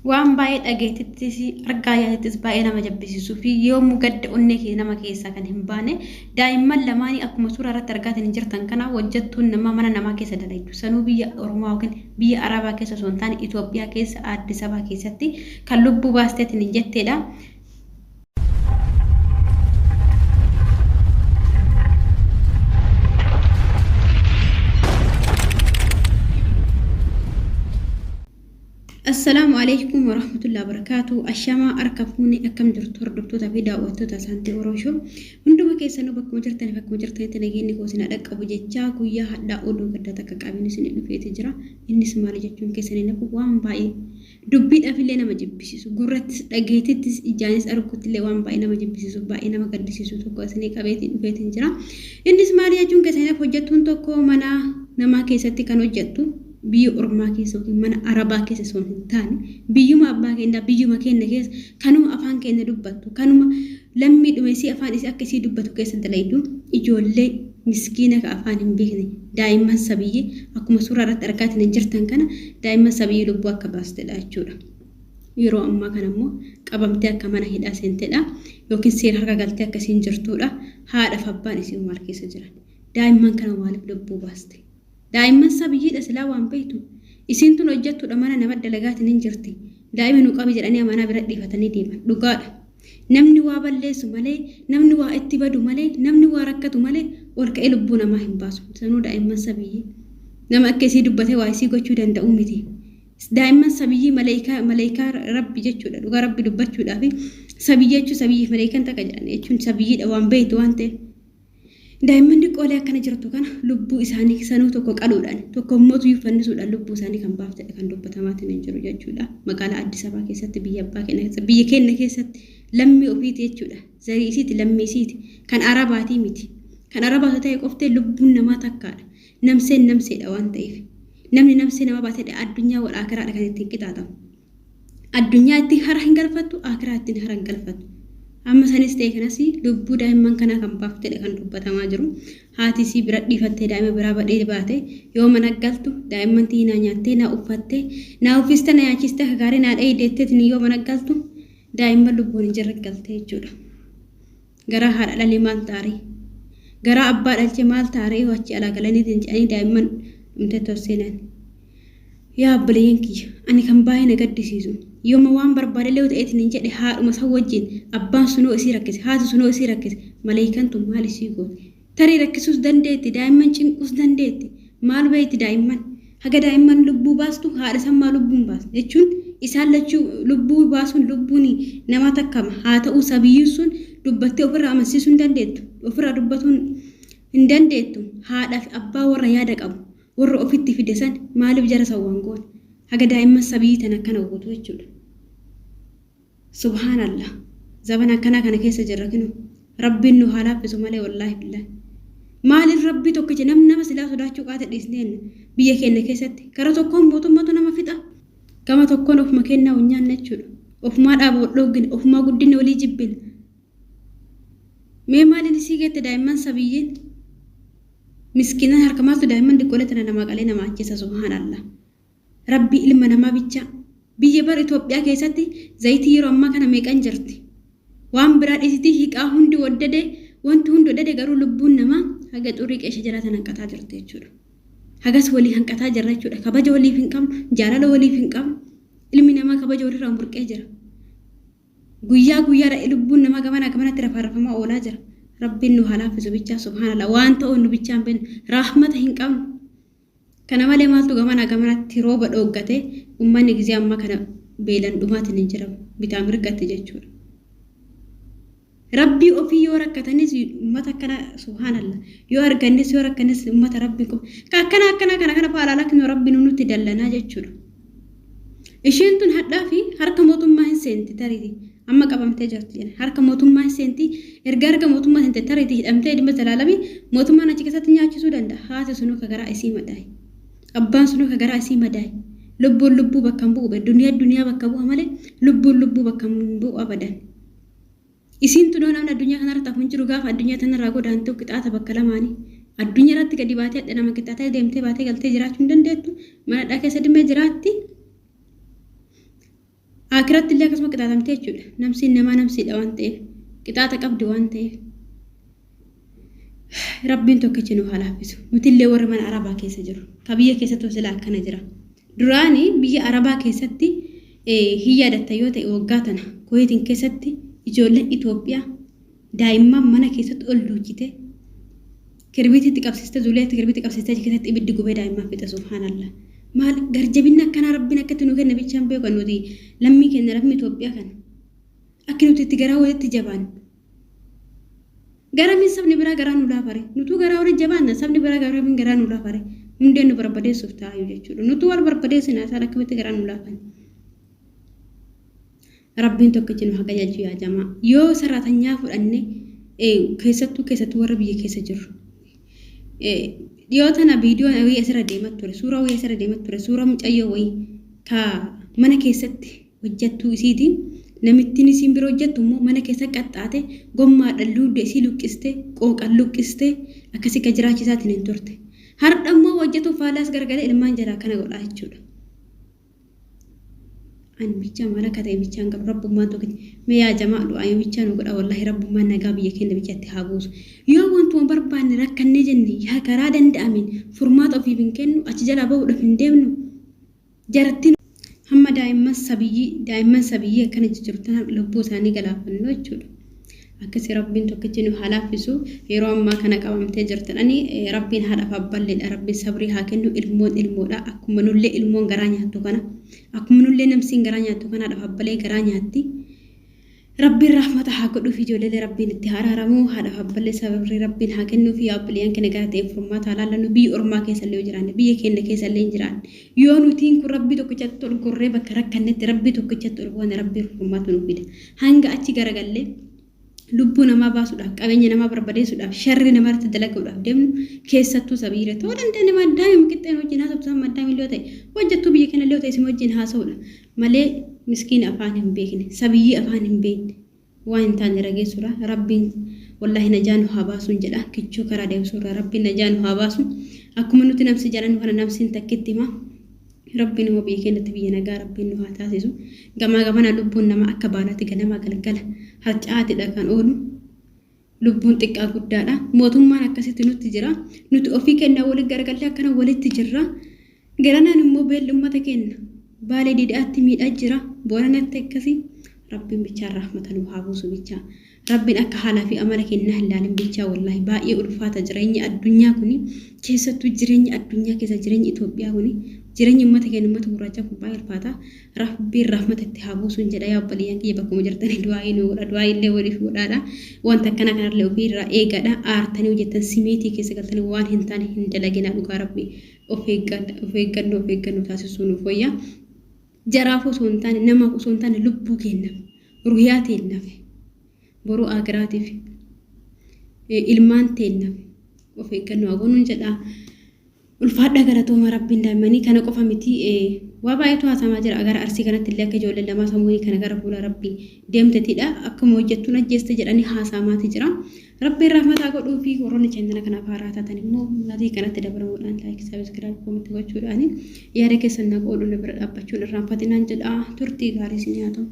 waan baay'ee dhageetittis argaa yaadittis baay'ee nama jabbisiisuu fi yoomuu gadda onnee kee nama keessaa kan hin baane daa'imman lamaanii akkuma suuraa irratti argaatiin hin jirtan kana hojjettuun nama mana namaa keessa dalaytu sanuu biyya Oromoo yookiin biyya Arabaa keessa osoo hin taane Itoophiyaa keessa Addis Ababa keessatti kan lubbuu baasteetiin hin jetteedha. السلام عليكم ورحمة الله وبركاته. الشماء أركفوني أكم درتور دكتور تفيدا وتوتا سانتي وروشو عندما كيسانو بكم جرتني تنجيني كوسنا دك أبو جتشا كويا حدا أودو كدا تكاكابين سنين في تجرا إني سمالي جتشون كيساني نبو وان باي دبيت أفيلنا مجبسيسو قررت أجيتت إجانس أركوت اللي وان باي نمجبسيسو باي نمقدسيسو توكو سني كابيت في تجرا إني سمالي جتشون كيساني فوجتون توكو منا نما كيساتي كانوا جتو biyya Oromaa keessa mana Arabaa keessa osoo hin taane biyyuma abbaa keenya biyyuma keenya keessa kanuma afaan keenya dubbattu kanuma lammii dhumeesii afaan isii akka isii dubbatu keessa dalaydu ijoollee miskiina ka afaan hin beekne daa'imman sabiyyee akkuma suuraa irratti argaatiin hin jirtan kana daa'imman sabiyyee lubbuu akka baastedha jechuudha. Yeroo ammaa kana immoo qabamtee akka mana hidhaa seentedha yookiin seera harka galtee akkasiin jirtuudha. Haadhaaf abbaan isii maal keessa jiran daa'imman kana maaliif lubbuu baaste? daa'imman sabiyyiidha silaa waan beektu isiin tun hojjettudha mana nama dalagaatiin hin jirti daa'ima nu qabi jedhanii amanaa bira dhiifatanii deeman dhugaadha namni waa balleessu malee namni waa itti badu malee namni waa rakkatu malee ol ka'ee lubbuu namaa hin baasu sanuu daa'imman sabiyyii nama akka isii dubbatee waa isii gochuu danda'u miti daa'imman sabiyyii maleekaa rabbi jechuudha dhugaa rabbi dubbachuudhaaf sabiyyii jechuun sabiyyii maleekan takka jedhan jechuun sabiyyiidha waan beektu waan ta'eef daa'imman dhiqoolee akkana jirtu kana lubbuu isaanii sanuu tokko qaluudhaan tokko immoo fannisuudhaan lubbuu isaanii kan baaftedha kan dubbatamaatiin hin jiru jechuudha. Magaalaa Addis Ababa keessatti biyya abbaa keenya keessatti biyya keenya keessatti lammii ofiiti jechuudha. Zarii isiiti lammii isiiti kan Arabaatii miti. Kan Arabaatu ta'e qoftee lubbuun namaa takkaadha. Namseen namseedha waan ta'eef. Namni namsee nama baateedha addunyaa wal akiraadha kan ittiin qixaatamu. Addunyaa ittiin hara hin galfattu akiraa ittiin hara hin galfattu. amma sanis ta'e kanas lubbuu daa'imman kana kan baaftedha kan dubbatamaa jiru haati isii bira dhiifattee daa'ima biraa badhee baate yoo mana galtu daa'imman tiinaa nyaattee naa uffattee naa uffiste na nyaachiste gaarii naa dheedeetteetiin yoo mana galtu daa'imman lubbuun hin jirre galtee jechuudha. Gara haadha dhalee maal taaree gara abbaa dhalchee maal taaree wachi alaa galaniitiin jedhanii daa'imman dhumtee torseenan yaa abboleeyyan kiyya ani kan baay'ee na gaddisiisu yooma waan barbaade leewu ta'eetiin hin jedhe haadhuma isa wajjin abbaan sunoo isii rakkise haati sunoo isii rakkise maleeyikantu maal isii goote tarii rakkisuus dandeetti daa'imman cinquus dandeetti maal beeyti daa'imman haga daa'imman lubbuu baastu haadha sammaa lubbuun baastu jechuun isaan lachuu lubbuu baasuun lubbuun nama takkama haa ta'uu sabiyyuun sun dubbattee ofirraa amansiisuu hin dandeettu ofirraa dubbatuun hin dandeettu haadhaaf abbaa warra yaada qabu warra ofitti fide san maaliif jara sawwaan goon haga daa'imman sabiyyii tan akkana gootu jechuudha. Subhaanallah zaman akkana kana keessa jirra kinu rabbiin nu haa laaffisu malee wallaahi billahi maaliif rabbii tokkicha nama silaa sodaachuu qaate dhiisneen biyya keenya keessatti karaa tokkoon mootummaatu nama fixa gama tokkoon ofuma kennaa hunyaanna jechuudha ofumaa dhaaba dhoggine ofumaa guddinne walii jibbine mee maaliin isii geette daa'imman sabiyyiin miskiinan harka maaltu daa'imman dhiqqoolee tana namaa qalee nama ajjeesa subhaanallah rabbii ilma namaa bicha biyya bar Itoophiyaa keessatti zayitii yeroo ammaa kana meeqan jirti waan biraa dhiisitii hiiqaa hundi waddade wanti hundi waddade garuu lubbuun namaa haga xurii qeesha jiraatan hanqataa jirti jechuudha. Hagas walii hanqataa jirra jechuudha. Kabaja waliif hin qabnu jaalala waliif hin qabnu ilmi namaa kabaja walirraa burqee jira. Guyyaa guyyaadha lubbuun namaa gamanatti rafaarrafamaa oolaa jira. Rabbiin nu haa laaffisu bichaa subhaanallah waan ta'u nu bichaan beeknu rahmata hin qabnu. Kana malee maaltu gamanatti rooba dhooggate uummanni gizee ammaa kana beelan dhumaatiin hin jiramu bitaa mirgatti jechuudha. Rabbii ofii yoo rakkatanis uummata akkana subhaanallah yoo argannis yoo rakkanis uummata rabbii qofa kana faalaala kinu rabbiin nutti dallanaa jechuudha. Isheen tun hadhaa fi harka mootummaa hin seenti tariiti amma qabamtee jirti harka mootummaa hin seenti erga mootummaa seente tariiti hidhamtee dhimma zalaalamii mootummaan achi keessatti nyaachisuu danda'a haati sunuu ka garaa isii madaayi. Abbaan sunuu ka garaa isii madaayi lubbuun lubbuu bakka hin bu'u duniyaa bakka bu'a malee lubbuun lubbuu bakka hin bu'u abadan. Isiin tunoo namni addunyaa kanarra taa'u hin jiru gaafa addunyaa tanarraa godaantee qixaata bakka lamaanii addunyaa irratti gadi baatee adda nama qixaatee deemtee baatee galtee jiraachuu hin dandeettu mana dhaa keessa dhimee jiraatti Akiratti illee akkasuma qixaatamtee jechuudha. Namsi namaa namsiidha waan ta'eef qixaata qabdi waan ta'eef rabbiin tokkichi nu haa laaffisu. Nuti illee warri mana Arabaa keessa jiru. Ka biyya keessatti osoo akkana jira. Duraanii biyya Arabaa keessatti hin yaadatta yoo ta'e waggaa tana Kuwaitiin keessatti ijoolleen Itoophiyaa daa'imman mana keessatti ol duuchite kirbiititti qabsiiste zuuleetti kirbiitti qabsiiste keessatti ibiddi gubee daa'imman fixa subhaanallah. Maal garjabinni akkana rabbiin akkatti nu kenna bichaan beekan nuti lammii keenya lammii Itoophiyaa kana akka nuti itti garaa walitti jabaan garamiin sabni biraa garaa nu laafare nutu garaa walitti jabaanna sabni biraa garamiin garaa nu laafare hundeen nu barbadeessuuf taa'u jechuudha nutu wal barbadeessina isaan akkamitti garaa nu laafan rabbiin tokkichi nu haqa jechuu yaa jamaa yoo saraatanyaa fudhanne keessattuu warra biyya keessa jirru yoo tana viidiyoon awii asirra deemat ture suuraa awii asirra deemat ture suuraa mucayyoo wayii ka mana keessatti hojjettuu isiitiin namittiin isiin biroo hojjettu immoo mana keessa qaxxaate gommaadhaan luudde isii luqqiste qooqan luqqiste akkasii ka jiraachisaatiin hin turte har'a immoo hojjetu faalaas gargalee ilmaan jaraa kana godhaa jechuudha. An bicha mala kata bichaan qabu rabbummaan tokkichi mee yaa jamaa du'aa bichaan nu godha wallahi rabbummaan nagaa biyya keenya bichatti haa buusu yoo wantu barbaanne rakkannee jenne yaa karaa danda'amin furmaata ofiif hin kennu achi jalaa bahuudhaaf hin deemnu jarattiin hamma daa'imman sabiyyii akkana jirtan lubbuu isaanii galaafannoo jechuudha. Akkasii rabbiin tokkichi nu haa laaffisu yeroo ammaa kana qabamtee jirtanii rabbiin haadhaaf abballeedha rabbiin sabrii haa kennu ilmoodha akkuma nullee ilmoon garaa nyaattu kana akkuma nullee namsiin garaa nyaattu kana haadhaaf abbalee garaa nyaatti rabbiin rahmata haa godhuuf ijoollee rabbiin itti araaramu haadhaaf abballee sabrii rabbiin haa kennuuf abbileen kana gara ta'e furmaata laallannu biyya ormaa keessallee jiraanne biyya keenya keessallee jiraanne yoo nutiin kun rabbii tokkichatti ol gorree bakka rakkannetti rabbii tokkichatti ol goone rabbii furmaata nu fida hanga achi garagallee lubbuu namaa baasuudhaaf qabeenya namaa barbadeessuudhaaf sharri namaatti dalaguudhaaf deemnu keessattuu sabiire ta'uu dandeenye maddaa'im qixxeen wajjin haasa'uudhaan maddaa'im illee ta'e hojjettuu biyya kana illee ta'e isin wajjin haasa'uudha malee miskiin afaan hin beekne sabiyyii afaan hin beekne waan hin taane rageessuudha rabbiin wallahi najaa nu haa baasuun jedha kichuu karaa deemsuudha rabbiin najaa nu haa baasu akkuma nuti namsi jedhan kana namsiin takkitti hima rabbiin immoo biyya keenyatti biyya nagaa rabbiin nu haa taasisu gamaa gamana lubbuun nama akka baalaatti ganamaa galgala harcaatidha kan oolu lubbuun xiqqaa guddaadha mootummaan akkasitti nutti jira nuti ofii kennaa walitti gargallee akkana walitti jirra garanaan immoo beelli uummata keenya baalee diidaatti miidhaa jira booranatti akkasii rabbiin bichaan rahmata nu haa buusu bichaa rabbiin akka haalaa fi amala kennaa hin laalin bichaa wallahi baay'ee ulfaata jireenya addunyaa kuni keessattuu jireenya addunyaa keessa jireenya Itoophiyaa kuni jireenya uummata keenya uummata gurraacha kun baay'ee ulfaata rabbiin rahmata itti haa buusuun jedha yaa obboleeyyan kiyya bakkuma jirtanii du'aa nu godha du'aa illee waliif godhaadha wanta akkana kanallee ofiirraa eegadha aartanii hojjettan simeetii keessa galtanii waan hin taane hin dalaginaa dhugaa rabbi of eeggannoo taasisuu nuuf wayya jaraaf osoo hin taane namaaf osoo hin taane lubbuu kennaaf ruhiyaa teennaaf boruu agiraatiif ilmaan teennaaf of eeggannoo agonuun jedha ulfaadha galatooma rabbiin daa'immanii kana qofa miti waa baay'eetu haasamaa jira agar arsii kanatti illee akka ijoollee lamaa sammuu kana gara fuula rabbii deemtetidha akkuma hojjettuun ajjeeste jedhanii haasamaati jira rabbiin rahmataa godhuu fi warroonni chaanala kanaaf haaraa taatan immoo maatii kanatti dabalamuudhaan laayik sabiskiraayib koomentii gochuudhaan yaada keessan na qooduu na bira dhaabbachuun irraanfatinaan jedha turtii gaarii isin haa ta'u.